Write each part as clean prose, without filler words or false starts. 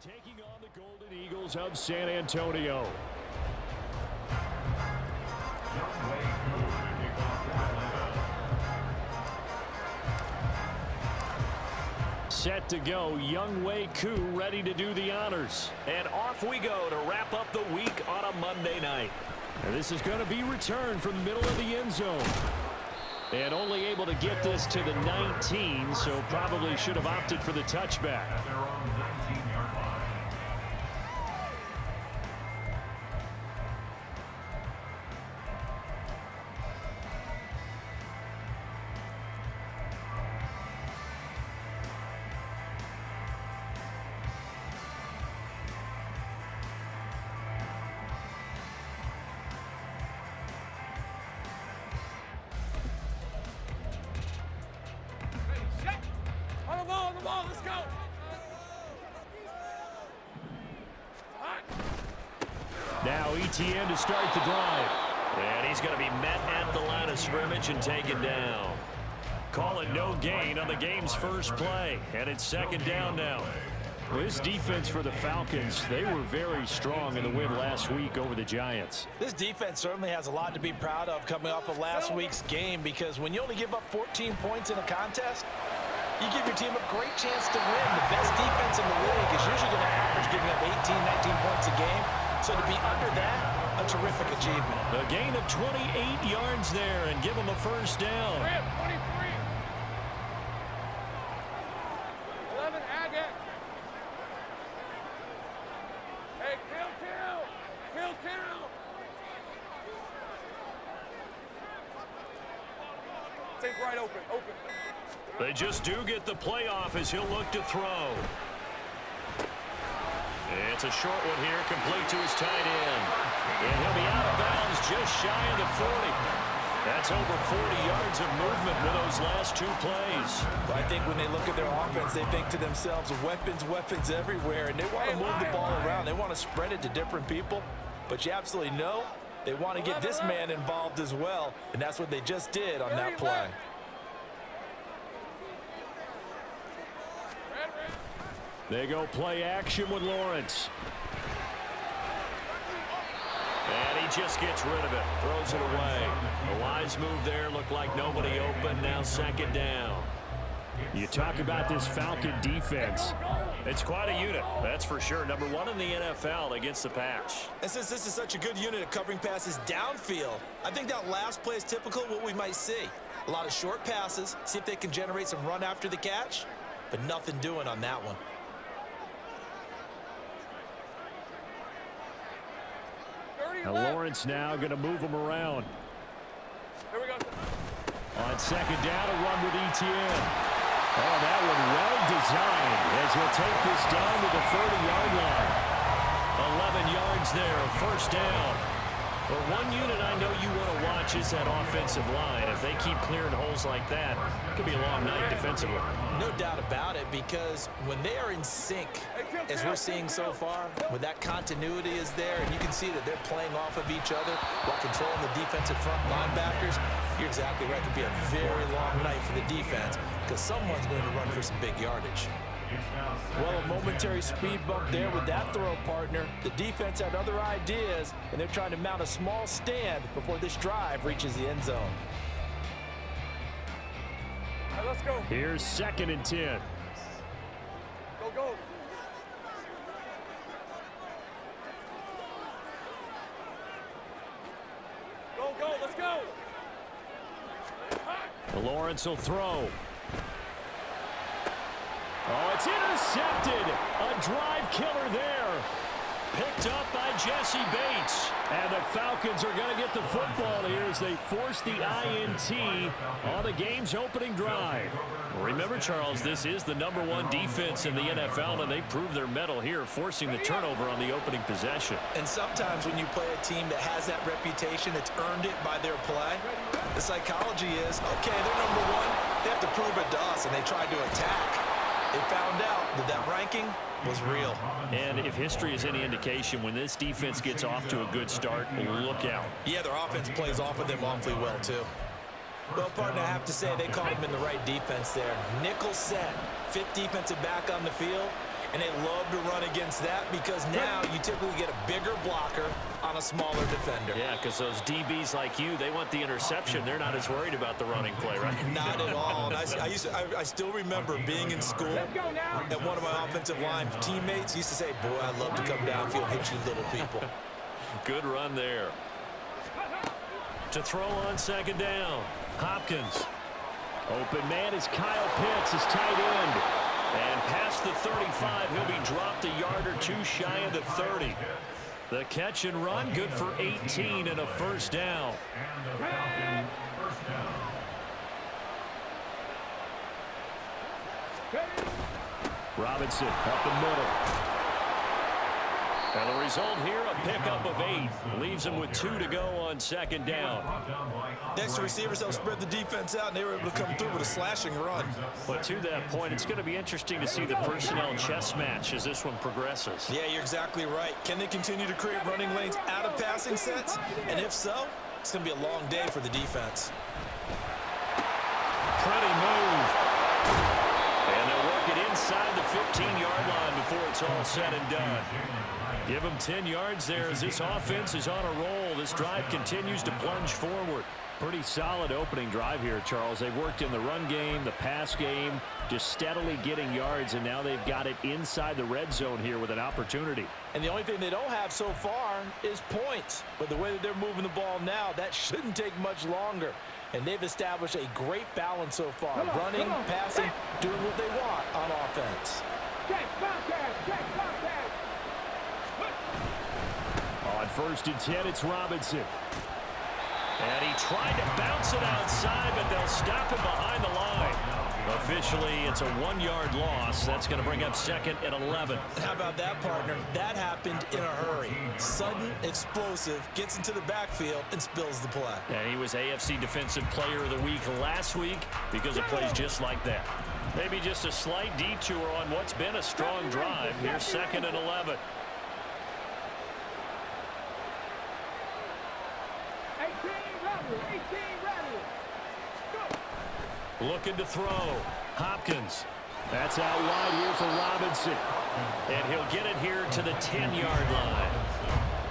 taking on the Golden Eagles of San Antonio. Set to go, Younghoe Koo ready to do the honors. And off we go to wrap up the week on a Monday night. And this is going to be returned from the middle of the end zone. And only able to get this to the 19, so probably should have opted for the touchback. Let's go. Now ETN to start the drive. And he's going to be met at the line of scrimmage and taken down. Call it no gain on the game's first play. And it's second down now. This defense for the Falcons, they were very strong in the win last week over the Giants. This defense certainly has a lot to be proud of coming off of last week's game, because when you only give up 14 points in a contest, you give your team a great chance to win. The best defense in the league is usually going to average giving up 18, 19 points a game. So to be under that, a terrific achievement. A gain of 28 yards there and give them a first down. 23. 11, Agate. Hey, kill. Take right open. They just do get the playoff as he'll look to throw. It's a short one here, complete to his tight end. And he'll be out of bounds just shy of the 40. That's over 40 yards of movement with those last two plays. But I think when they look at their offense, they think to themselves, weapons everywhere, and they want to move the ball around. They want to spread it to different people. But you absolutely know they want to get this man involved as well, and that's what they just did on that play. They go play action with Lawrence. And he just gets rid of it, throws it away. A wise move there, looked like nobody open, now second down. You talk about this Falcon defense. It's quite a unit, that's for sure. Number one in the NFL against the pass. And since this is such a good unit at covering passes downfield, I think that last play is typical of what we might see. A lot of short passes, see if they can generate some run after the catch, but nothing doing on that one. Now Lawrence now going to move him around. Here we go. On second down, a run with ETN. Oh, that one well designed as he'll take this down to the 30-yard line. 11 yards there, first down. But one unit I know you want to watch is that offensive line. If they keep clearing holes like that, it could be a long night defensively. No doubt about it, because when they are in sync, as we're seeing so far, when that continuity is there, and you can see that they're playing off of each other while controlling the defensive front linebackers, you're exactly right. It could be a very long night for the defense, because someone's going to run for some big yardage. Well, a momentary speed bump there with that throw, partner. The defense had other ideas, and they're trying to mount a small stand before this drive reaches the end zone. All right, let's go. Here's second and 10. Go. Go, let's go. Lawrence will throw. Oh, it's intercepted. A drive killer there. Picked up by Jesse Bates. And the Falcons are going to get the football here as they force the INT on the game's opening drive. Remember, Charles, this is the #1 defense in the NFL, and they prove their mettle here, forcing the turnover on the opening possession. And sometimes when you play a team that has that reputation, that's earned it by their play, the psychology is, okay, they're #1. They have to prove it to us, and they tried to attack. They found out that that ranking was real. And if history is any indication, when this defense gets off to a good start, look out. Yeah, their offense plays off of them awfully well, too. Well, partner, I have to say they caught him in the right defense there. Nickel set, fifth defensive back on the field, And they love to run against that because now you typically get a bigger blocker on a smaller defender. Yeah, because those DBs like you, they want the interception. They're not as worried about the running play, right? Not at all. And I still remember being in school, and one of my offensive line teammates used to say, boy, I'd love to come downfield and hit you little people. Good run there. To throw on second down, Hopkins. Open man is Kyle Pitts, his tight end. And past the 35, he'll be dropped a yard or two shy of the 30. The catch and run, good for 18 and a first down. Robinson up the middle. And the result here, a pickup of 8. Leaves him with 2 to go on second down. Next, the receivers helped spread the defense out, and they were able to come through with a slashing run. But to that point, it's going to be interesting to see the personnel chess match as this one progresses. Yeah, you're exactly right. Can they continue to create running lanes out of passing sets? And if so, it's going to be a long day for the defense. Pretty move. And they'll work it inside the 15-yard line before it's all said and done. Give them 10 yards there as this offense is on a roll. This drive continues to plunge forward. Pretty solid opening drive here, Charles. They've worked in the run game, the pass game, just steadily getting yards, and now they've got it inside the red zone here with an opportunity. And the only thing they don't have so far is points. But the way that they're moving the ball now, that shouldn't take much longer. And they've established a great balance so far. Running, passing, doing what they want on offense. On 1st and 10, it's Robinson. And he tried to bounce it outside, but they'll stop him behind the line. Officially, it's a 1-yard loss. That's going to bring up 2nd and 11. How about that, partner? That happened in a hurry. Sudden, explosive, gets into the backfield, and spills the play. And he was AFC Defensive Player of the Week last week because of plays just like that. Maybe just a slight detour on what's been a strong drive. Here's 2nd and 11. Looking to throw. Hopkins. That's out wide here for Robinson. And he'll get it here to the 10-yard line.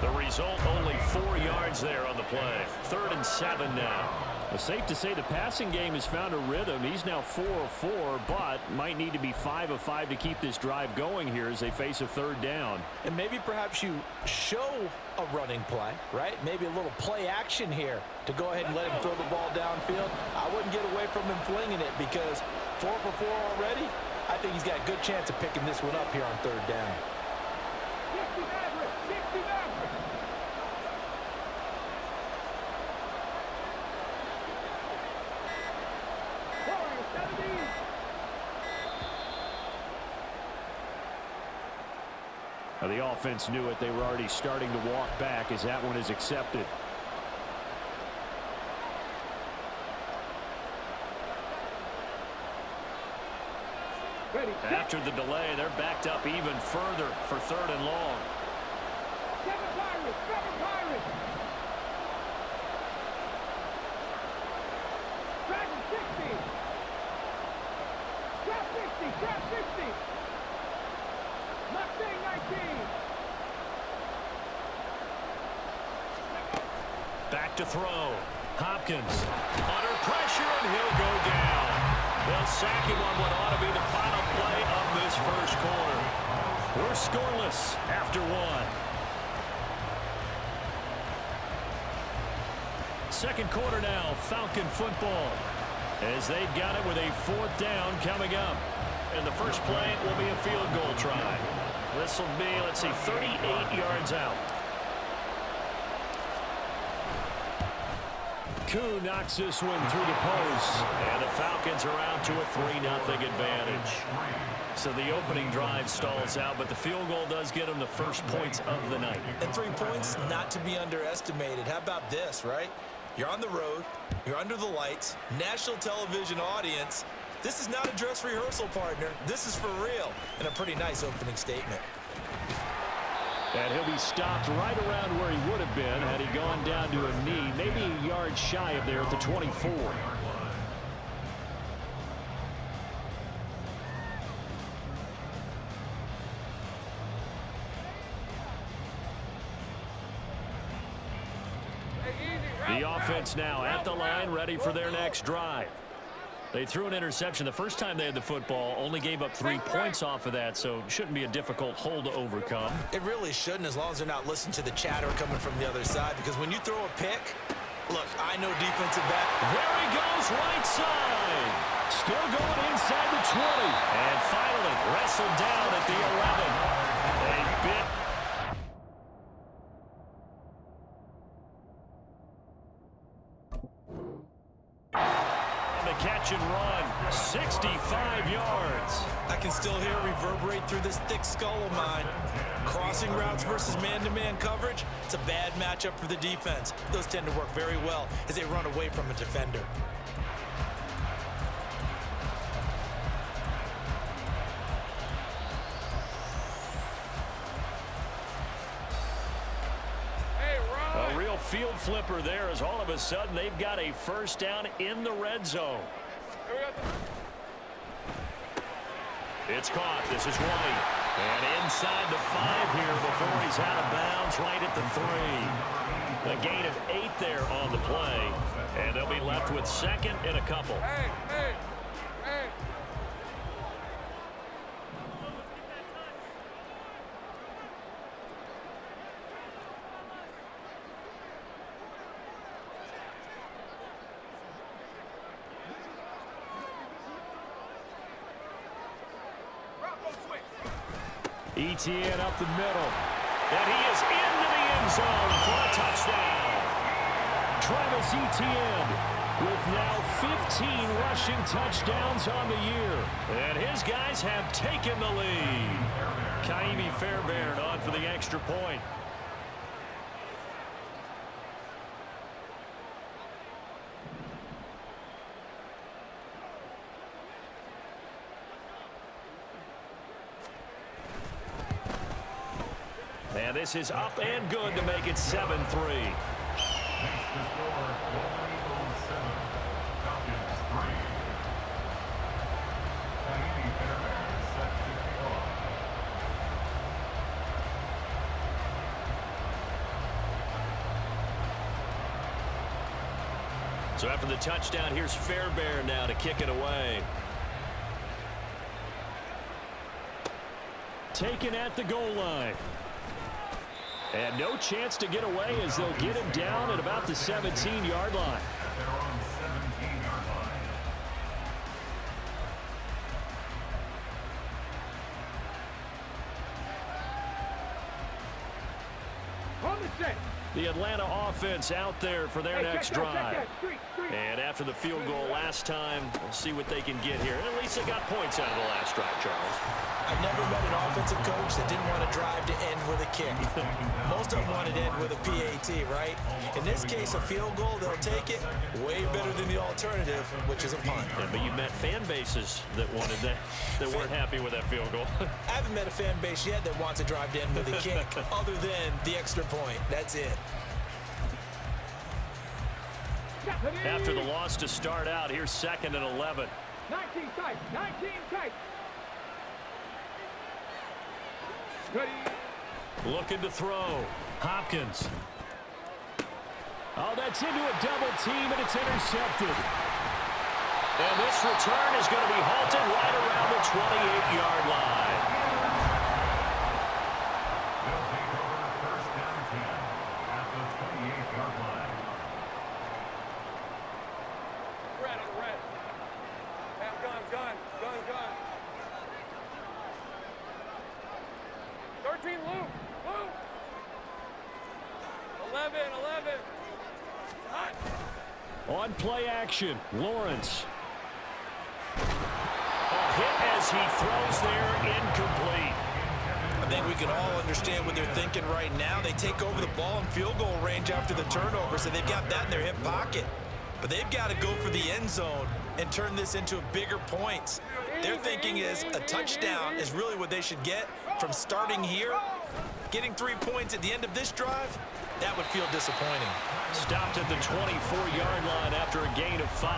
The result, only 4 yards there on the play. 3rd and 7 now. Well, safe to say the passing game has found a rhythm. He's now 4 of 4, but might need to be 5 of 5 to keep this drive going here as they face a 3rd down. And maybe perhaps you show a running play, right? Maybe a little play action here to go ahead and let him throw the ball downfield. I wouldn't get away from him flinging it because 4 for 4 already. I think he's got a good chance of picking this one up here on 3rd down. Now, the offense knew it. They were already starting to walk back as that one is accepted. After the delay, they're backed up even further for 3rd and long. Back to throw. Hopkins under pressure, and he'll go down. They'll sack him on what ought to be the final play of this first quarter. We're scoreless after 1. Second quarter now, Falcon football. As they've got it with a 4th down coming up. And the first play will be a field goal try. This will be, let's see, 38 yards out. Koo knocks this one through the post. And the Falcons are out to a 3-0 advantage. So the opening drive stalls out, but the field goal does get them the first points of the night. And 3 points not to be underestimated. How about this, right? You're on the road. You're under the lights. National television audience. This is not a dress rehearsal, partner. This is for real. And a pretty nice opening statement. And he'll be stopped right around where he would have been had he gone down to a knee, maybe a yard shy of there at the 24. The offense now at the line, ready for their next drive. They threw an interception the first time they had the football, only gave up 3 points off of that, so shouldn't be a difficult hole to overcome. It really shouldn't, as long as they're not listening to the chatter coming from the other side, because when you throw a pick, look, I know defensive back. There he goes, right side. Still going inside the 20. And finally wrestled down at the 11. A bit. Catch and run, 65 yards. I can still hear it reverberate through this thick skull of mine. Crossing routes versus man-to-man coverage, it's a bad matchup for the defense. Those tend to work very well as they run away from a defender. A real field flipper there as all of a sudden they've got a first down in the red zone. It's caught. This is White. And inside the 5 here before he's out of bounds right at the 3. A gain of 8 there on the play. And they'll be left with second and a couple. Hey. ETN up the middle. And he is into the end zone for a touchdown. Travis Etienne with now 15 rushing touchdowns on the year. And his guys have taken the lead. Tame Fairbairn on for the extra point. And this is up and good to make it 7-3. So after the touchdown, here's Fairbairn now to kick it away. Taken at the goal line. And no chance to get away as they'll get him down at about the 17-yard line. The Atlanta offense out there for their next drive. And after the field goal last time, we'll see what they can get here. At least they got points out of the last drive, Charles. I've never met an offensive coach that didn't want to drive to end with a kick. Most of them wanted to end with a PAT, right? In this case, a field goal, they'll take it. Way better than the alternative, which is a punt. Yeah, but you've met fan bases that wanted that weren't happy with that field goal. I haven't met a fan base yet that wants to drive to end with a kick, other than the extra point. That's it. After the loss to start out, here's 2nd and 11. 19 tight. Looking to throw. Hopkins. Oh, that's into a double team, and it's intercepted. And this return is going to be halted right around the 28-yard line. They'll take over first down 10 at the 28-yard line. Red. Gun. 13, Luke. 11. Hot. On play action, Lawrence. A hit as he throws there, incomplete. I think we can all understand what they're thinking right now. They take over the ball in field goal range after the turnover, so they've got that in their hip pocket. But they've got to go for the end zone and turn this into bigger points. Their thinking is a touchdown is really what they should get from starting here. Getting 3 points at the end of this drive, that would feel disappointing. Stopped at the 24-yard line after a gain of 5.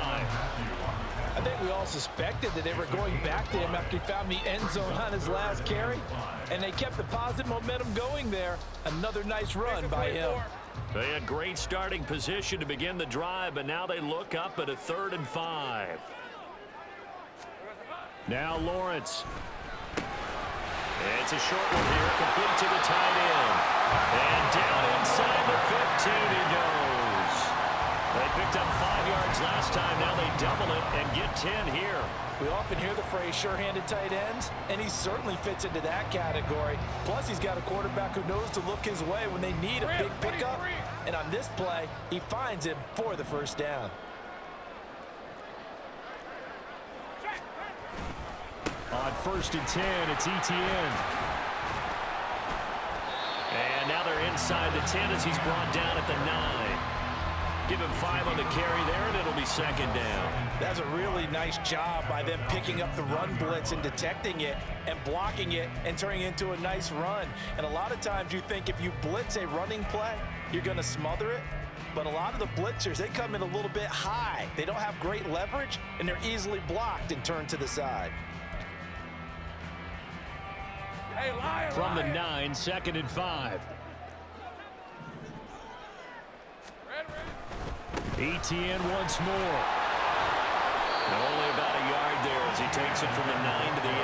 I think we all suspected that they were going back to him after he found the end zone on his last carry, and they kept the positive momentum going there. Another nice run by him. They had great starting position to begin the drive, but now they look up at a 3rd and 5. Now Lawrence. It's a short one here, complete to the tight end. And down inside the 15 he goes. They picked up 5 yards last time. Now they double it and get 10 here. We often hear the phrase sure-handed tight ends, and he certainly fits into that category. Plus, he's got a quarterback who knows to look his way when they need a big pickup. And on this play, he finds him for the first down. On 1st and 10, it's Etienne. And now they're inside the 10 as he's brought down at the 9. Give him 5 on the carry there, and it'll be 2nd down. That's a really nice job by them picking up the run blitz and detecting it and blocking it and turning it into a nice run. And a lot of times you think if you blitz a running play, you're going to smother it. But a lot of the blitzers, they come in a little bit high. They don't have great leverage, and they're easily blocked and turned to the side. Hey, lion, From the lion. 9, 2nd and 5. Etienne once more. Only about a yard there as he takes it from the 9 to the 8.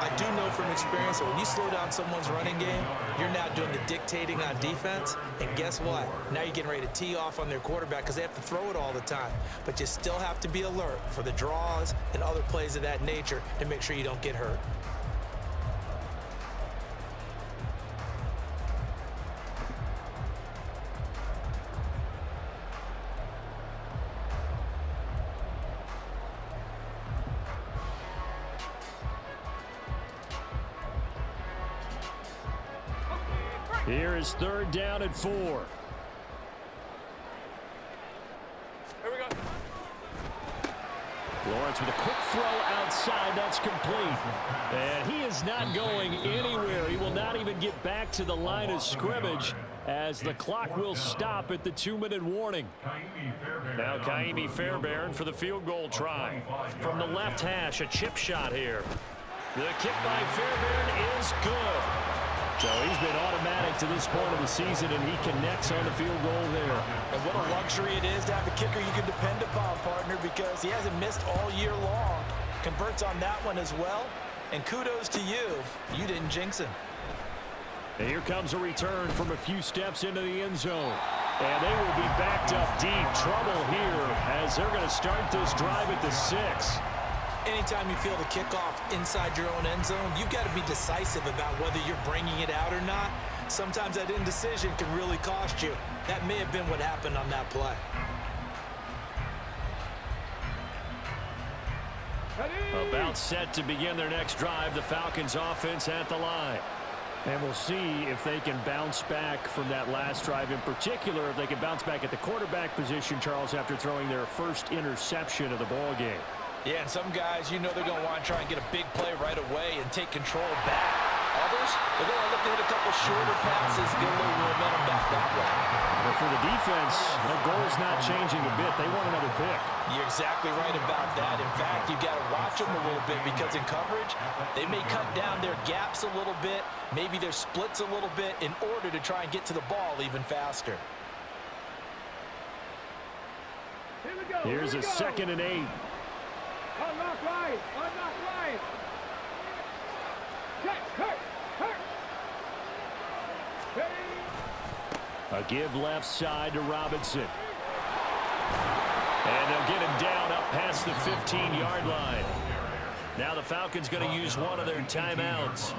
I do know from experience that when you slow down someone's running game, you're now doing the dictating on defense. And guess what? Now you're getting ready to tee off on their quarterback because they have to throw it all the time. But you still have to be alert for the draws and other plays of that nature to make sure you don't get hurt. Here is 3rd down and 4. Here we go. Lawrence with a quick throw outside. That's complete. And he is not going anywhere. He will not even get back to the line of scrimmage as the clock will stop at the 2-minute warning. Now Kaimi Fairbairn for the field goal try. From the left hash, a chip shot here. The kick by Fairbairn is good. So he's been automatic to this point of the season, and he connects on the field goal there. And what a luxury it is to have a kicker you can depend upon, partner, because he hasn't missed all year long. Converts on that one as well. And kudos to you. You didn't jinx him. And here comes a return from a few steps into the end zone. And they will be backed up deep. Trouble here as they're going to start this drive at the 6. Anytime you feel the kickoff inside your own end zone, you've got to be decisive about whether you're bringing it out or not. Sometimes that indecision can really cost you. That may have been what happened on that play. About set to begin their next drive, the Falcons offense at the line. And we'll see if they can bounce back from that last drive, in particular if they can bounce back at the quarterback position, Charles, after throwing their first interception of the ball game. Yeah, and some guys, you know they're going to want to try and get a big play right away and take control back. Others, they're going to look to hit a couple shorter passes, get a little momentum back that way. But for the defense, their goal is not changing a bit. They want another pick. You're exactly right about that. In fact, you got to watch them a little bit because in coverage, they may cut down their gaps a little bit, maybe their splits a little bit in order to try and get to the ball even faster. Here's a 2nd and 8. Unlock right. Unlock right. Check. Hurt. A give left side to Robinson. And they'll get him down up past the 15-yard line. Now the Falcons going to use one of their timeouts,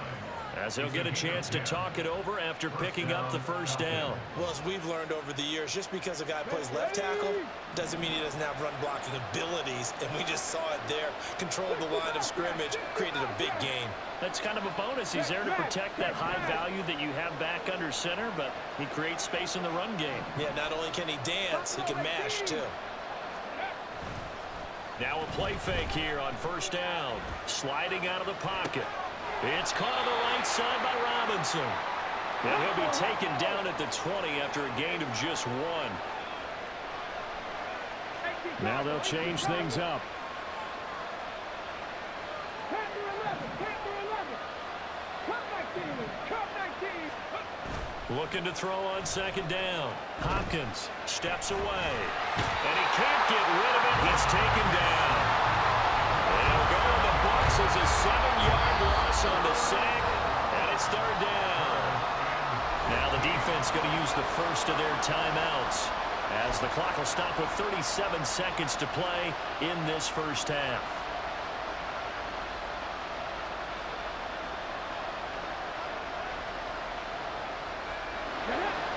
as they'll get a chance to talk it over after picking up the first down. Well, as we've learned over the years, just because a guy plays left tackle doesn't mean he doesn't have run blocking abilities, and we just saw it there. Controlled the line of scrimmage, created a big gain. That's kind of a bonus. He's there to protect that high value that you have back under center, but he creates space in the run game. Yeah, not only can he dance, he can mash too. Now a play fake here on first down. Sliding out of the pocket. It's caught on the right side by Robinson. And he'll be taken down at the 20 after a gain of just 1. Now they'll change things up. Looking to throw on second down. Hopkins steps away. And he can't get rid of it. He's taken down. It'll go in the books as a 7-yard loss on the sack. And it's third down. Now the defense going to use the first of their timeouts, as the clock will stop with 37 seconds to play in this first half.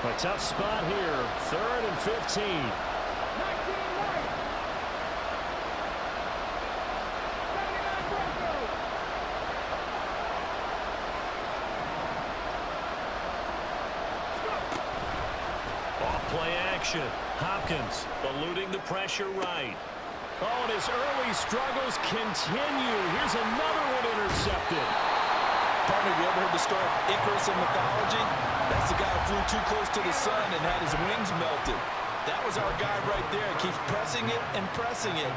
A tough spot here. 3rd and 15. Off-play action. Hopkins eluding the pressure right. Oh, and his early struggles continue. Here's another one intercepted. Partner, have you ever heard the story of Icarus in mythology? That's the guy who flew too close to the sun and had his wings melted. That was our guy right there. He keeps pressing it and pressing it.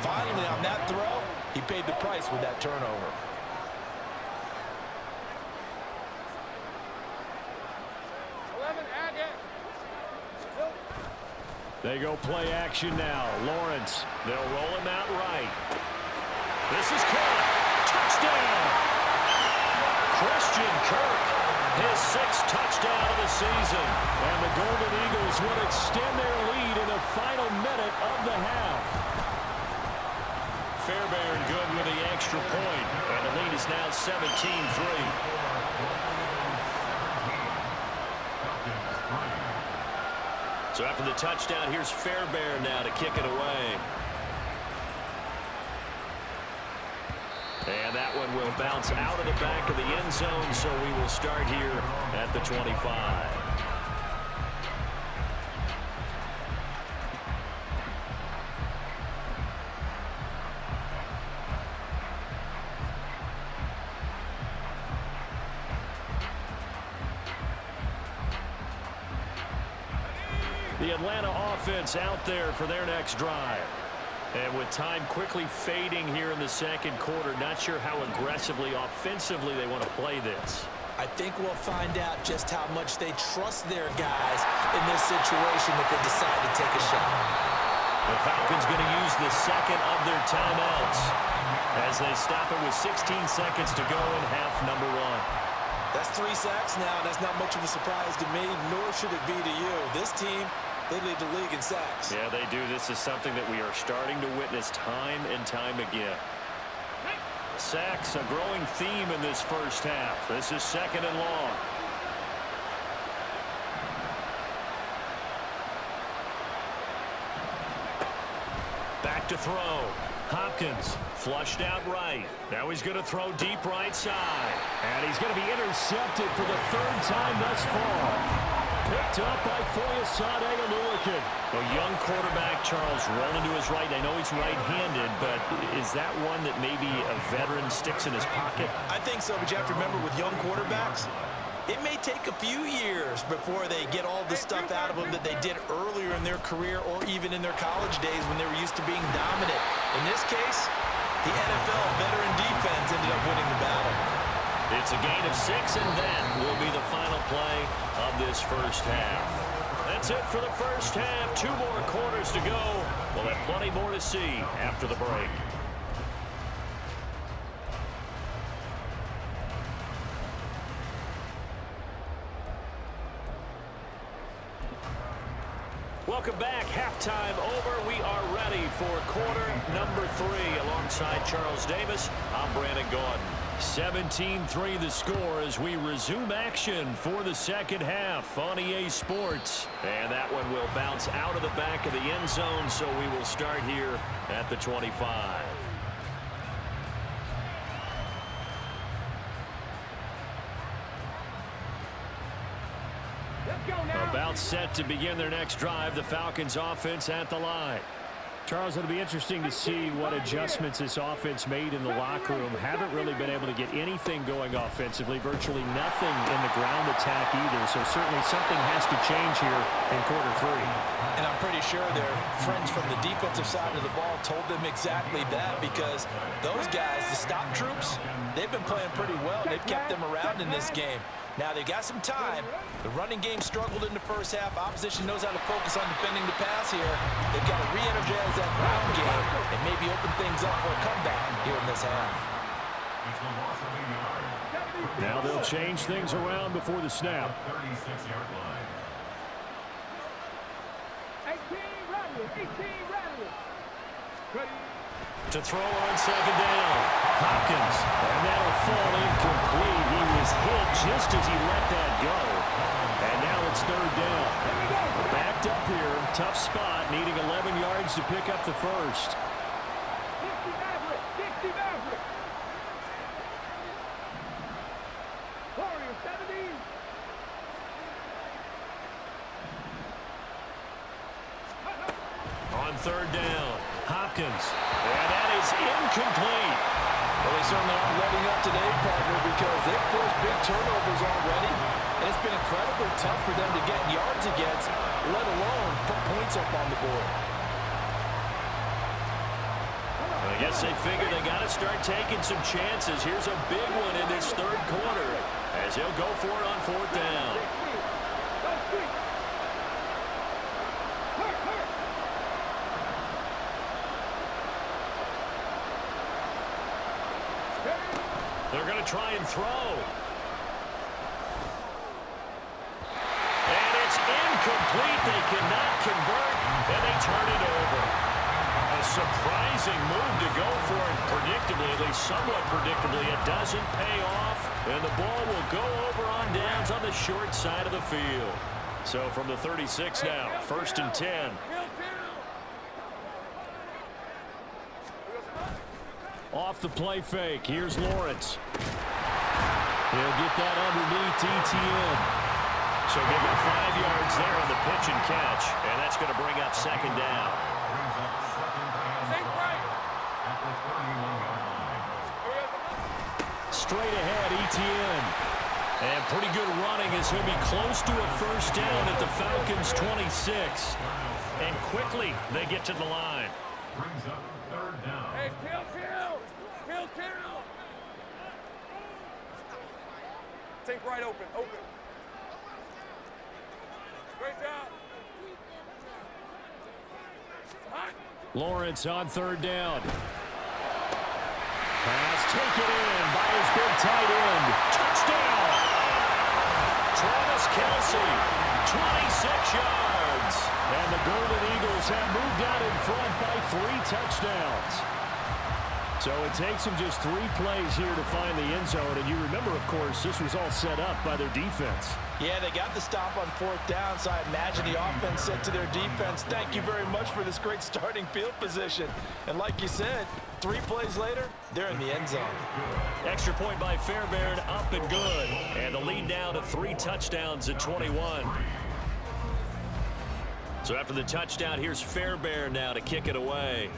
Finally, on that throw, he paid the price with that turnover. They go play action now. Lawrence, they'll roll him out right. This is caught. Touchdown! Christian Kirk, his 6th touchdown of the season. And the Golden Eagles will extend their lead in the final minute of the half. Fairbairn good with the extra point. And the lead is now 17-3. So after the touchdown, here's Fairbairn now to kick it away. And that one will bounce out of the back of the end zone, so we will start here at the 25. The Atlanta offense out there for their next drive. And with time quickly fading here in the second quarter, not sure how aggressively, offensively they want to play this. I think we'll find out just how much they trust their guys in this situation if they decide to take a shot. The Falcons going to use the second of their timeouts as they stop it with 16 seconds to go in half number 1. That's 3 sacks now. That's not much of a surprise to me, nor should it be to you. This team, they lead the league in sacks. Yeah, they do. This is something that we are starting to witness time and time again. Sacks, a growing theme in this first half. This is 2nd and long. Back to throw. Hopkins flushed out right. Now he's going to throw deep right side. And he's going to be intercepted for the 3rd time thus far. Picked up by Foyesade Oluwakin. A young quarterback, Charles, rolling to his right. I know he's right-handed, but is that one that maybe a veteran sticks in his pocket? I think so, but you have to remember with young quarterbacks, it may take a few years before they get all the stuff out of them that they did earlier in their career or even in their college days when they were used to being dominant. In this case, the NFL veteran defense ended up winning the battle. It's a gain of 6, and that will be the final play of this first half. That's it for the first half. 2 more quarters to go. We'll have plenty more to see after the break. Welcome back. Halftime over. We are ready for quarter number 3. Alongside Charles Davis, I'm Brandon Gordon. 17-3 the score as we resume action for the second half on EA Sports. And that one will bounce out of the back of the end zone, so we will start here at the 25. About set to begin their next drive. The Falcons offense at the line. Charles, it'll be interesting to see what adjustments this offense made in the locker room. Haven't really been able to get anything going offensively, virtually nothing in the ground attack either. So certainly something has to change here in quarter 3. And I'm pretty sure their friends from the defensive side of the ball told them exactly that, because those guys, the stop troops, they've been playing pretty well. They've kept them around in this game. Now they got some time. The running game struggled in the first half. Opposition knows how to focus on defending the pass here. They've got to re-energize that ground game and maybe open things up for a comeback here in this half. It's a loss of a yard. Now they'll change things around before the snap. 36-yard line. 18 Radley. Ready. To throw on second down. Hopkins. And that'll fall incomplete. He was hit just as he let that go. And now it's third down. Backed up here. Tough spot. Needing 11 yards to pick up the first. 60 Maverick. Warriors 70. On third down. Hopkins. And that is incomplete. Well, they certainly aren't letting up today, partner, because they've forced big turnovers already, and it's been incredibly tough for them to get yards against, let alone put points up on the board. I guess they figure they got to start taking some chances. Here's a big one in this third quarter as he'll go for it on fourth down. They're going to try and throw. And it's incomplete. They cannot convert, and they turn it over. A surprising move to go for it predictably, at least somewhat predictably. It doesn't pay off, and the ball will go over on downs on the short side of the field. So from the 36 now, 1st and 10. Off the play fake. Here's Lawrence. He'll get that underneath Etienne. So give him 5 yards there on the pitch and catch. And that's going to bring up second down. Brings up second and 5 at the 31-yard line. Straight ahead, Etienne. And pretty good running as he'll be close to a first down at the Falcons' 26. And quickly they get to the line. Brings up third down. Hey, kill. Think right open. Great job. Lawrence on third down. Pass taken in by his big tight end. Touchdown! Travis Kelce, 26 yards. And the Golden Eagles have moved out in front by 3 touchdowns. So it takes them just 3 plays here to find the end zone. And you remember, of course, this was all set up by their defense. Yeah, they got the stop on fourth down, so I imagine the offense said to their defense, thank you very much for this great starting field position. And like you said, 3 plays later, they're in the end zone. Extra point by Fairbairn, up and good. And the lead down to 3 touchdowns at 21. So after the touchdown, here's Fairbairn now to kick it away.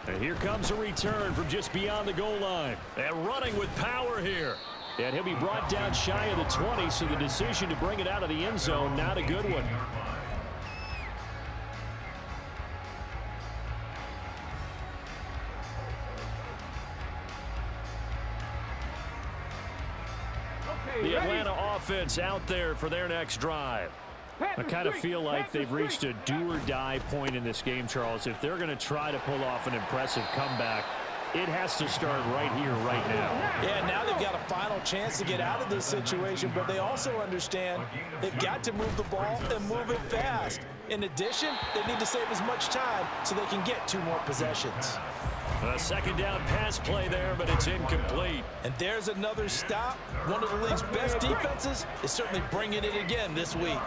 And here comes a return from just beyond the goal line. And running with power here. And he'll be brought down shy of the 20, so the decision to bring it out of the end zone, not a good one. The Atlanta offense out there for their next drive. I kind of feel like they've reached a do-or-die point in this game, Charles. If they're going to try to pull off an impressive comeback, it has to start right here, right now. Yeah, now they've got a final chance to get out of this situation, but they also understand they've got to move the ball and move it fast. In addition, they need to save as much time so they can get 2 more possessions. A second down pass play there, but it's incomplete. And there's another stop. One of the league's best defenses is certainly bringing it again this week.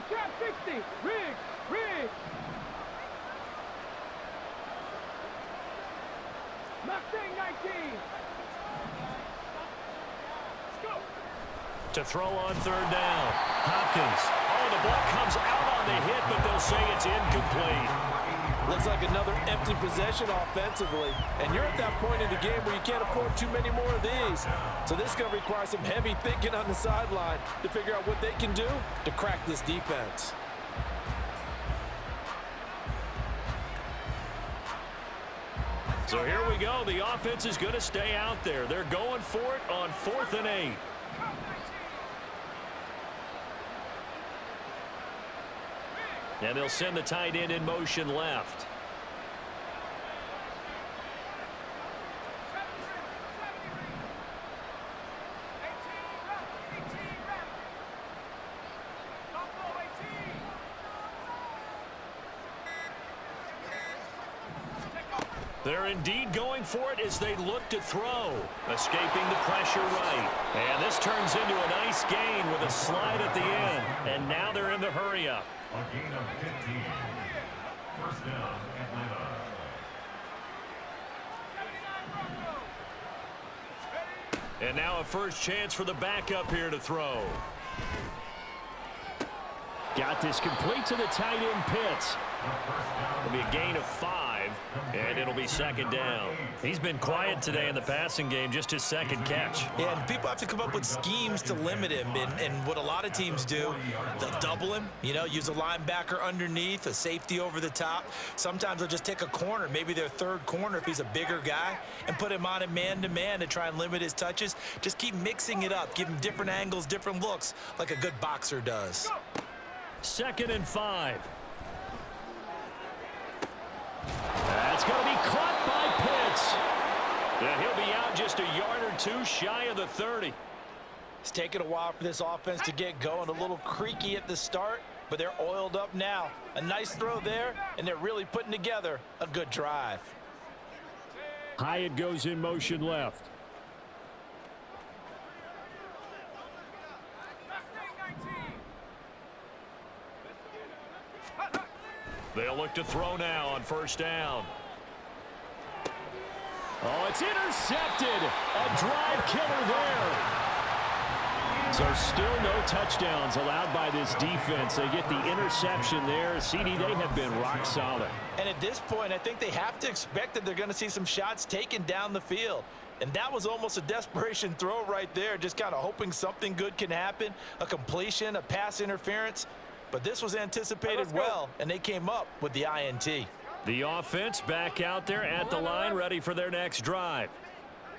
Trap 60. Riggs. Mustang 19. Go. To throw on third down. Hopkins. Oh, the ball comes out on the hit, but they'll say it's incomplete. Looks like another empty possession offensively. And you're at that point in the game where you can't afford too many more of these. So this is going to require some heavy thinking on the sideline to figure out what they can do to crack this defense. So here we go. The offense is going to stay out there. They're going for it on 4th and 8. And they'll send the tight end in motion left. They're indeed going for it as they look to throw. Escaping the pressure right. And this turns into a nice gain with a slide at the end. And now they're in the hurry-up. A gain of 15. First down, Atlanta. And now a first chance for the backup here to throw. Got this complete to the tight end Pitts. It'll be a gain of 5, and it'll be 2nd down. He's been quiet today in the passing game, just his 2nd catch. Yeah, and people have to come up with schemes to limit him, and what a lot of teams do, they'll double him, use a linebacker underneath, a safety over the top. Sometimes they'll just take a corner, maybe their 3rd corner if he's a bigger guy, and put him on a man-to-man to try and limit his touches. Just keep mixing it up, give him different angles, different looks, like a good boxer does. 2nd and 5. That's going to be caught by Pitts. And he'll be out just a yard or 2 shy of the 30. It's taken a while for this offense to get going. A little creaky at the start, but they're oiled up now. A nice throw there, and they're really putting together a good drive. Hyatt goes in motion left. They'll look to throw now on 1st down. Oh, it's intercepted. A drive killer there. So still no touchdowns allowed by this defense. They get the interception there. CD, they have been rock solid. And at this point, I think they have to expect that they're going to see some shots taken down the field. And that was almost a desperation throw right there, just kind of hoping something good can happen, a completion, a pass interference. But this was anticipated well, and they came up with the INT. The offense back out there at the line, ready for their next drive.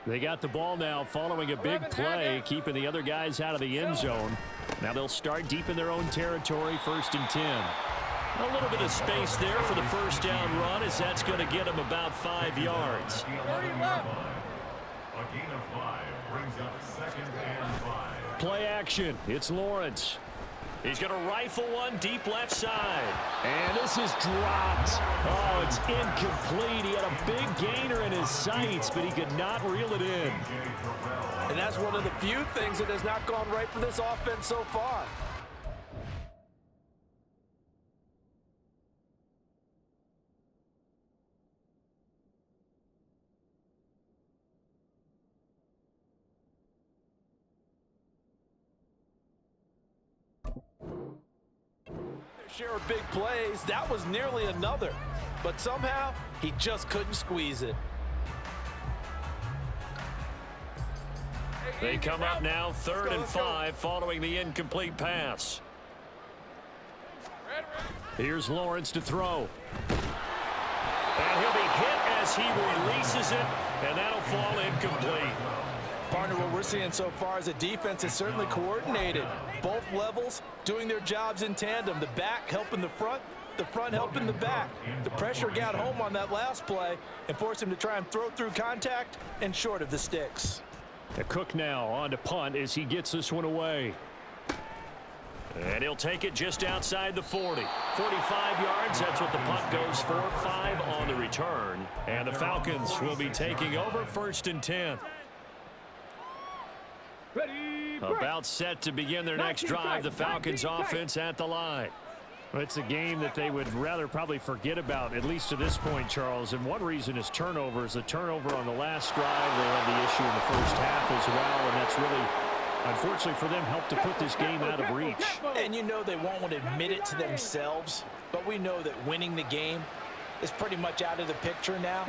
They got the ball now following a big play, keeping the other guys out of the end zone. Now they'll start deep in their own territory, 1st and 10. A little bit of space there for the 1st down run, as that's going to get them about 5 yards. A gain of 5 brings up 2nd and 5. Play action. It's Lawrence. He's going to rifle one deep left side. And this is dropped. Oh, it's incomplete. He had a big gainer in his sights, but he could not reel it in. And that's one of the few things that has not gone right for this offense so far. Share of big plays. That was nearly another, but somehow he just couldn't squeeze it. They come up now 3rd and 5 following the incomplete pass. Here's Lawrence to throw. And he'll be hit as he releases it, and that'll fall incomplete. Partner, what we're seeing so far is a defense is certainly coordinated. Both levels doing their jobs in tandem. The back helping the front helping the back. The pressure got home on that last play and forced him to try and throw through contact and short of the sticks. A Cook now on to punt as he gets this one away. And he'll take it just outside the 40. 45 yards, that's what the punt goes for. 5 on the return. And the Falcons will be taking over 1st and 10. About set to begin their next drive, the Falcons offense at the line. Well, it's a game that they would rather probably forget about, at least to this point, Charles. And one reason is turnovers. A turnover on the last drive. They had the issue in the 1st half as well, and that's really, unfortunately for them, helped to put this game out of reach. And you know they won't admit it to themselves, but we know that winning the game is pretty much out of the picture now.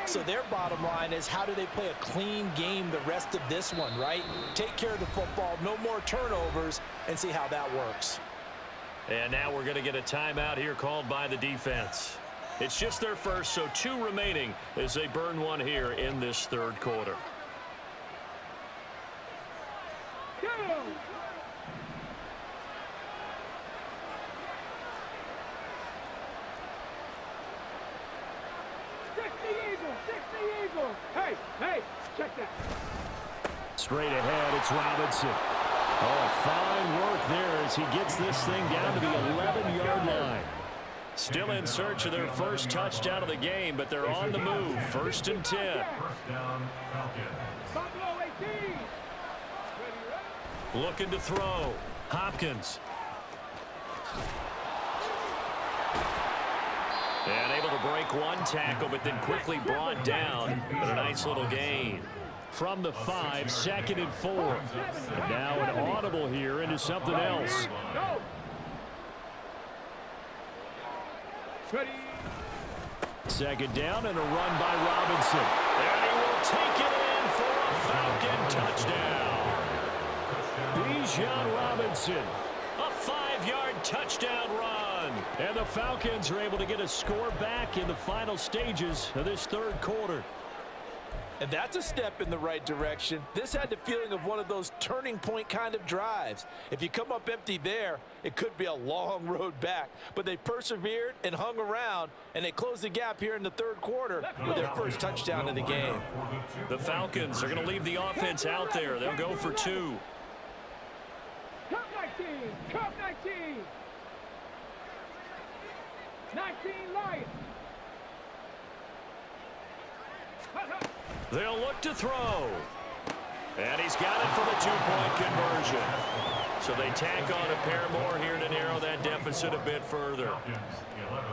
So their bottom line is, how do they play a clean game the rest of this one, right? Take care of the football, no more turnovers, and see how that works. And now we're going to get a timeout here called by the defense. It's just their first, so 2 remaining as they burn one here in this third quarter. Go! 60 Eagles! Hey, check that. Straight ahead, it's Robinson. Oh, fine work there as he gets this thing down to the 11-yard line. Still in search of their first touchdown of the game, but they're on the move. 1st and 10. First down, Falcons. Buffalo 18! Ready? Looking to throw. Hopkins. And able to break one tackle, but then quickly brought down. But a nice little gain. From the 5, 2nd and 4. And now an audible here into something else. Go! Ready? 2nd down and a run by Robinson. And he will take it in for a Falcon touchdown. Bijan Robinson. A 5-yard touchdown run. And the Falcons are able to get a score back in the final stages of this third quarter. And that's a step in the right direction. This had the feeling of one of those turning point kind of drives. If you come up empty there, it could be a long road back. But they persevered and hung around, and they closed the gap here in the third quarter with their first touchdown of the game. The Falcons are going to leave the offense out there. They'll go for 2. Cup 19! Cup 19! 19 Lions! They'll look to throw. And he's got it for the 2-point conversion. So they tack on a pair more here to narrow that deficit a bit further. Falcons, 11.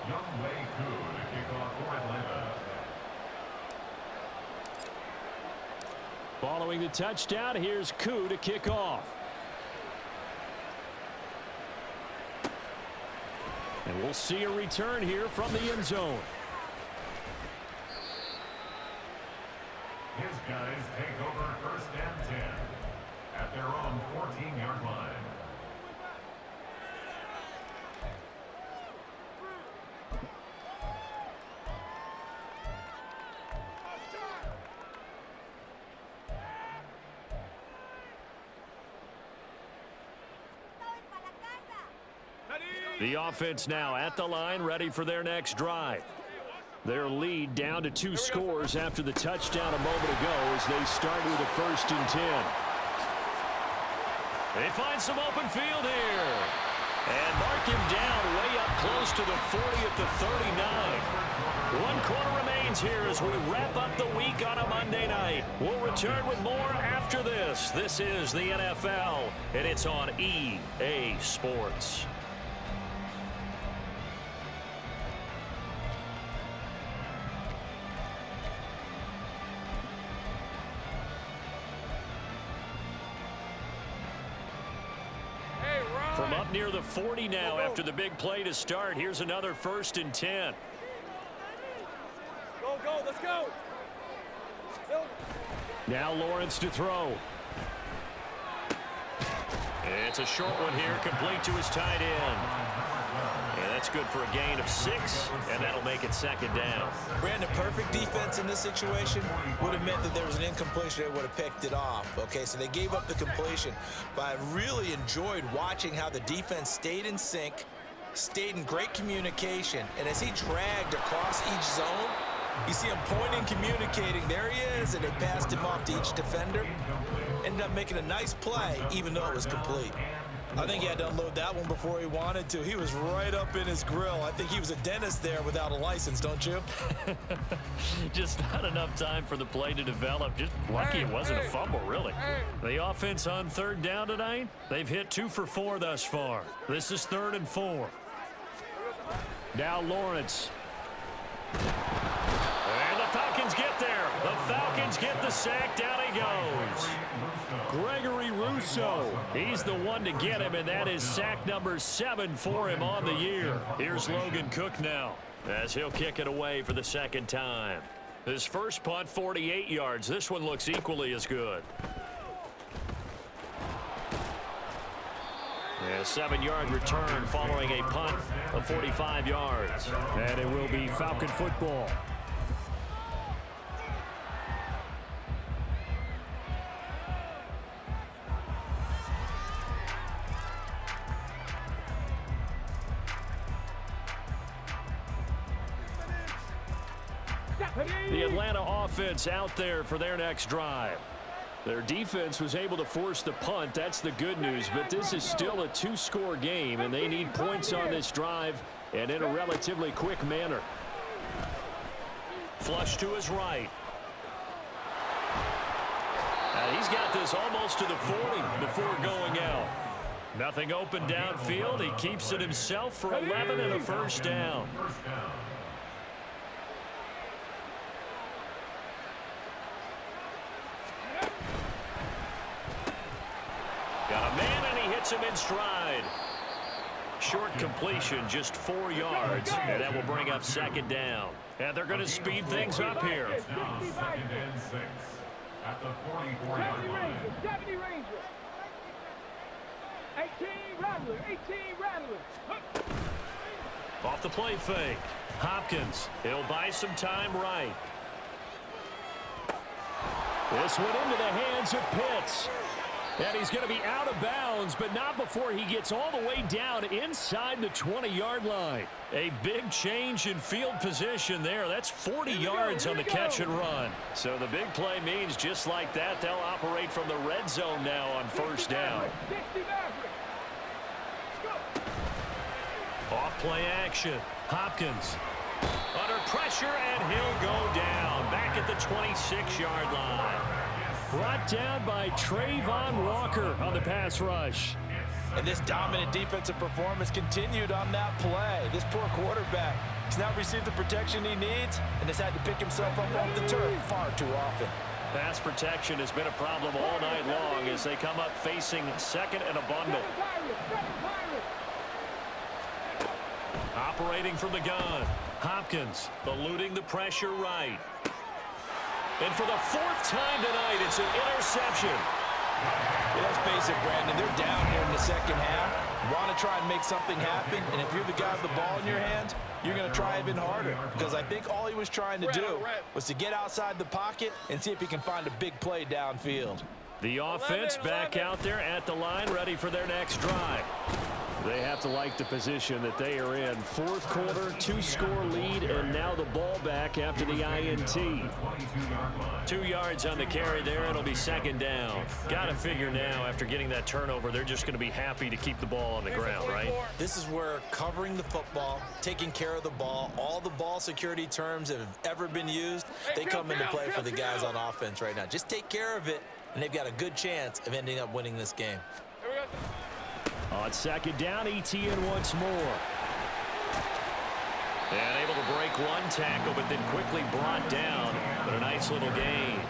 Young Wei Koo to kick off for Atlanta. Following the touchdown, here's Koo to kick off. And we'll see a return here from the end zone. His guys take over 1st and 10 at their own 14-yard line. The offense now at the line, ready for their next drive. Their lead down to 2 scores after the touchdown a moment ago as they start with a 1st and 10. They find some open field here. And mark him down way up close to the 40 at the 39. 1 quarter remains here as we wrap up the week on a Monday night. We'll return with more after this. This is the NFL, and it's on EA Sports. From up near the 40 now after the big play to start. Here's another 1st and 10. Go, let's go! Now Lawrence to throw. It's a short one here, complete to his tight end. And that's good for a gain of 6, and that'll make it 2nd down. Brandon, perfect defense in this situation would have meant that there was an incompletion. They would have picked it off. Okay, so they gave up the completion. But I really enjoyed watching how the defense stayed in sync, stayed in great communication. And as he dragged across each zone, you see him pointing, communicating. There he is, and they passed him off to each defender. Ended up making a nice play, even though it was complete. I think he had to unload that one before he wanted to. He was right up in his grill. I think he was a dentist there without a license, don't you? Just not enough time for the play to develop. Just lucky it wasn't a fumble, really. The offense on 3rd down tonight, they've hit 2 for 4 thus far. This is 3rd and 4. Now Lawrence. And the Falcons get there. The Falcons get the sack. Down he goes. Gregory Rousseau. He's the one to get him, and that is sack number 7 for him on the year. Here's Logan Cook now as he'll kick it away for the 2nd time. His first punt, 48 yards. This one looks equally as good. A 7-yard return following a punt of 45 yards. And it will be Falcon football. The Atlanta offense out there for their next drive. Their defense was able to force the punt. That's the good news. But this is still a 2-score game, and they need points on this drive and in a relatively quick manner. Flush to his right. And he's got this almost to the 40 before going out. Nothing open downfield. He keeps it himself for 11 and a first down. Got a man, and he hits him in stride. Short completion, just 4 yards, and that will bring up second down. And they're going to speed things up here. Now 2nd and 6 at the 44-yard line. 70 Ranger. 18 Rattler. 18 Rattler. Off the play fake. Hopkins, he'll buy some time right. This one into the hands of Pitts. And he's going to be out of bounds, but not before he gets all the way down inside the 20-yard line. A big change in field position there. That's 40 yards on the catch and run. So the big play means just like that, they'll operate from the red zone now on first down. Off play action. Hopkins under pressure, and he'll go down back at the 26-yard line. Brought down by Trayvon Walker on the pass rush. And this dominant defensive performance continued on that play. This poor quarterback has now received the protection he needs and has had to pick himself up off the turf far too often. Pass protection has been a problem all night long as they come up facing second and a bundle. Operating from the gun. Hopkins eluding the pressure right. And for the 4th time tonight, it's an interception. Yeah, let's face it, Brandon. They're down here in the second half. Want to try and make something happen, and if you're the guy with the ball in your hands, you're going to try even harder. Because I think all he was trying to do was to get outside the pocket and see if he can find a big play downfield. The offense back out there at the line, ready for their next drive. They have to like the position that they are in. 4th quarter, 2-score lead, and now the ball back after the INT. 2 yards on the carry there. It'll be second down. Got to figure now, after getting that turnover, they're just going to be happy to keep the ball on the ground, right? This is where covering the football, taking care of the ball, all the ball security terms that have ever been used, they come into play for the guys on offense right now. Just take care of it, and they've got a good chance of ending up winning this game. On second down, Etienne once more. And able to break one tackle, but then quickly brought down. But a nice little gain.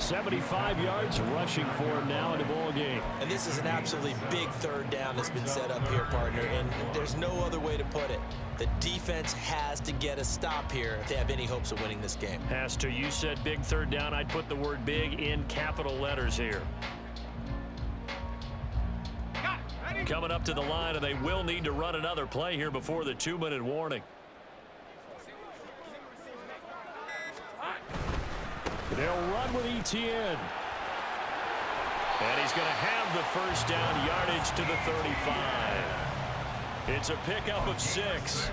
75 yards rushing for him now in the ball game. And this is an absolutely big 3rd down that's been set up here, partner. And there's no other way to put it. The defense has to get a stop here if they have any hopes of winning this game. Has to. You said big 3rd down. I'd put the word big in capital letters here. Coming up to the line, and they will need to run another play here before the 2-minute warning. They'll run with Etienne. And he's going to have the first down, yardage to the 35. It's a pickup of 6.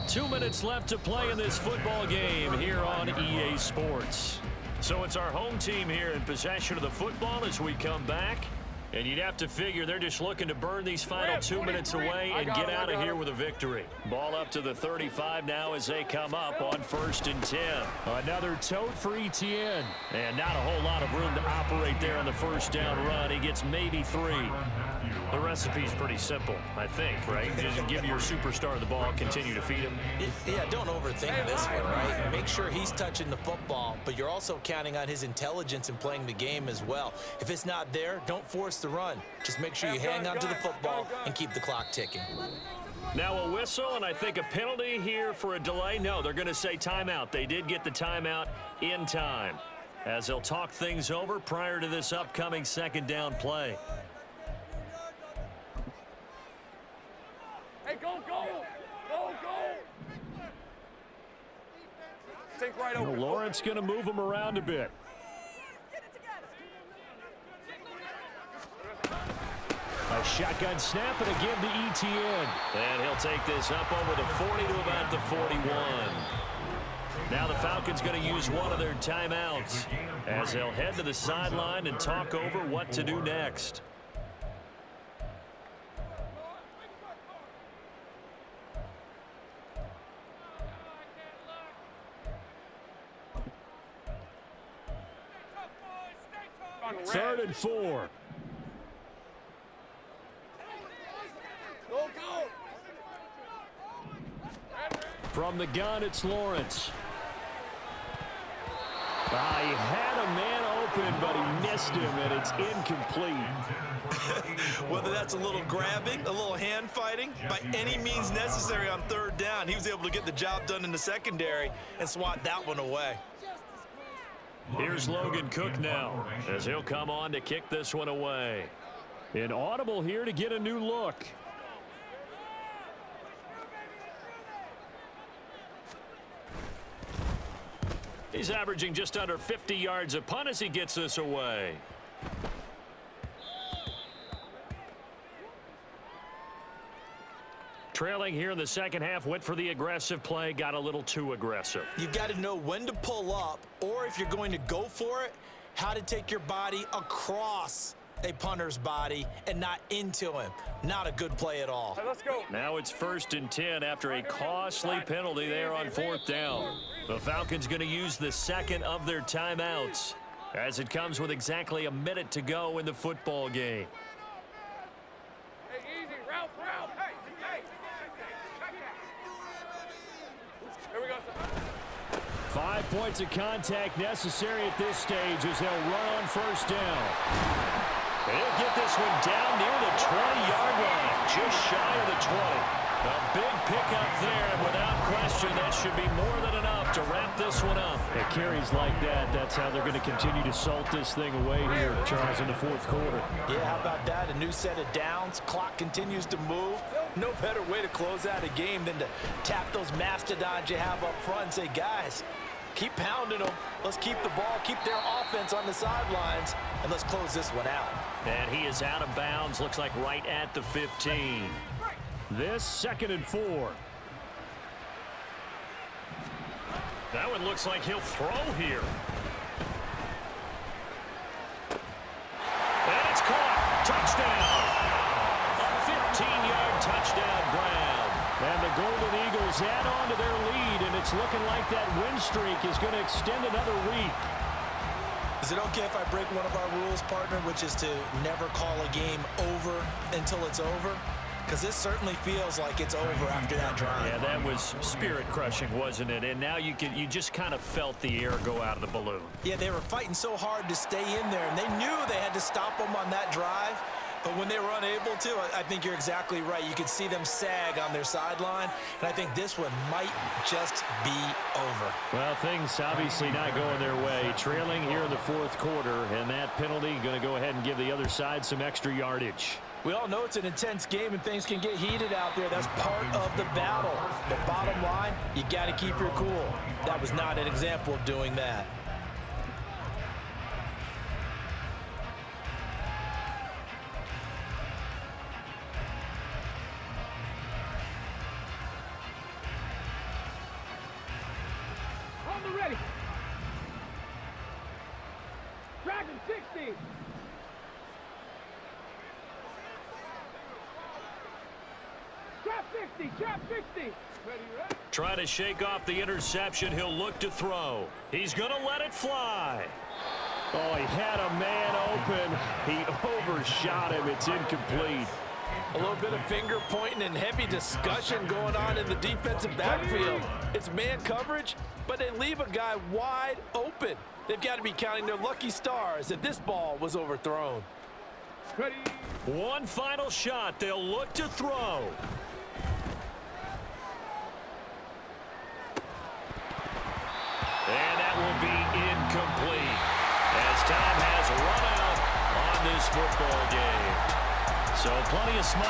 2 minutes left to play in this football game here on EA Sports. So it's our home team here in possession of the football as we come back. And you'd have to figure they're just looking to burn these final 2 minutes away and get out of here with a victory. Ball up to the 35 now as they come up on 1st and 10. Another tote for Etienne. And not a whole lot of room to operate there on the first down run. He gets maybe 3. The recipe's pretty simple, I think, right? Just give your superstar the ball, continue to feed him. Yeah, don't overthink this one, right? Make sure he's touching the football, but you're also counting on his intelligence in playing the game as well. If it's not there, don't force the run. Just make sure you hang on to the football and keep the clock ticking. Now a whistle, and I think a penalty here for a delay. No, they're going to say timeout. They did get the timeout in time. as they'll talk things over prior to this upcoming second down play. Hey, go, go! Go, go! Take right over. Lawrence going to move him around a bit. A shotgun snap, and again to ETN. And he'll take this up over the 40 to about the 41. Now the Falcons going to use one of their timeouts as they'll head to the sideline and talk over what to do next. Third and 4. Go, go! From the gun, it's Lawrence. He had a man open, but he missed him, and it's incomplete. Whether that's a little grabbing, a little hand fighting, by any means necessary on third down, he was able to get the job done in the secondary and swat that one away. Here's Logan Cook now, as he'll come on to kick this one away. An audible here to get a new look. He's averaging just under 50 yards a punt as he gets this away. Trailing here in the second half, went for the aggressive play, got a little too aggressive. You've got to know when to pull up, or if you're going to go for it, how to take your body across a punter's body and not into him. Not a good play at all. Hey, let's go. Now it's 1st and 10 after a costly penalty there on 4th down. The Falcons going to use the second of their timeouts as it comes with exactly a minute to go in the football game. Hey, easy. Route. Hey, hey. Here we go. 5 points of contact necessary at this stage as they'll run on 1st down. They'll get this one down near the 20-yard line, just shy of the 20. A big pickup there, and without question, that should be more than enough to wrap this one up. It carries like that. That's how they're going to continue to salt this thing away here, Charles, in the 4th quarter. Yeah, how about that? A new set of downs. Clock continues to move. No better way to close out a game than to tap those mastodons you have up front and say, guys, keep pounding them. Let's keep the ball, keep their offense on the sidelines, and let's close this one out. And he is out of bounds, looks like right at the 15. This 2nd and 4. That one looks like he'll throw here. And it's caught. Touchdown. A 15-yard touchdown Brown. And the Golden Eagles add on to their lead, and it's looking like that win streak is going to extend another week. Is it okay if I break one of our rules, partner, which is to never call a game over until it's over? Because this certainly feels like it's over after that drive. Yeah, that was spirit-crushing, wasn't it? And now you just kind of felt the air go out of the balloon. Yeah, they were fighting so hard to stay in there, and they knew they had to stop them on that drive. But when they were unable to, I think you're exactly right. You could see them sag on their sideline, and I think this one might just be over. Well, things obviously not going their way. Trailing here in the 4th quarter, and that penalty going to go ahead and give the other side some extra yardage. We all know it's an intense game, and things can get heated out there. That's part of the battle. But bottom line, you got to keep your cool. That was not an example of doing that. Ready. Dragon 60. Trap 50. Trap 50. Ready. Try to shake off the interception. He'll look to throw. He's going to let it fly. Oh, he had a man open. He overshot him. It's incomplete. A little bit of finger pointing and heavy discussion going on in the defensive backfield. It's man coverage, but they leave a guy wide open. They've got to be counting their lucky stars that this ball was overthrown. Ready. One final shot. They'll look to throw. And that will be incomplete. football game. So plenty of smiles.